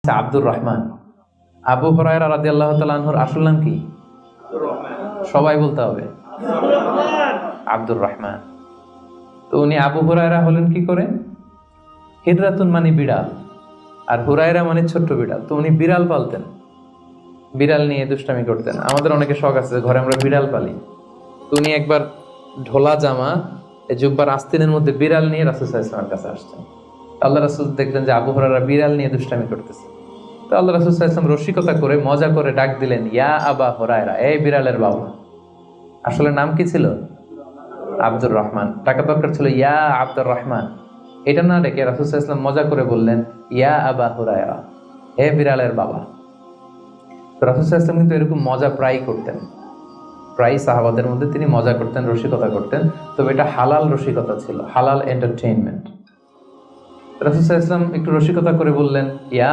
আব্দুর রহমান। আবু হুরায়রা রাদিয়াল্লাহু তাআলা আনহুর আসল নাম কি? সবাই বলতে হবে আব্দুর রহমান। তো উনি আবু হুরায়রা হলেন কি করে? হিররাতুন মানে বিড়াল, আর হুরায়রা মানে ছোট্ট বিড়াল। তো উনি বিড়াল পালতেন, বিড়াল নিয়ে দুষ্টামি করতেন। আমাদের অনেকে শখ আছে, ঘরে আমরা বিড়াল পালি। তো উনি একবার ঢোলা জামা, জুব্বার আস্তিনের মধ্যে বিড়াল নিয়ে রাসূল সাল্লাল্লাহু আলাইহি ওয়াসাল্লামের কাছে আসছেন। আল্লাহ রাসূল দেখলেন যে আবু হুরায়রা বিড়াল নিয়ে দুষ্টামি করতেছে। তো আল্লাহ রাসূল সাল্লাল্লাহু আলাইহি ওয়াসাল্লাম রসিকতা করে মজা করে ডাক দিলেন, ইয়া আবা হুরায়রা, এই বিড়ালের বাবা। আসলে নাম কি ছিল? আব্দুর রহমান। টাকা দরকার ছিল ইয়া আব্দুর রহমান। এটা না ডেকে রাসূল সাল্লাল্লাহু আলাইহি ওয়াসাল্লাম মজা করে বললেন, ইয়া আবা হুরায়রা, হে বিড়ালের বাবা। তো রাসূল সাল্লাল্লাহু আলাইহি ওয়াসাল্লাম কিন্তু এরকম মজা প্রায় করতেন, প্রায় সাহাবাদের মধ্যে তিনি মজা করতেন, রসিকতা করতেন। তবে এটা হালাল রসিকতা ছিল, হালাল এন্টারটেইনমেন্ট। রাসূল সাল্লাল্লাহু আলাইহি ওয়াসাল্লাম একটু রসিকতা করে বললেন, ইয়া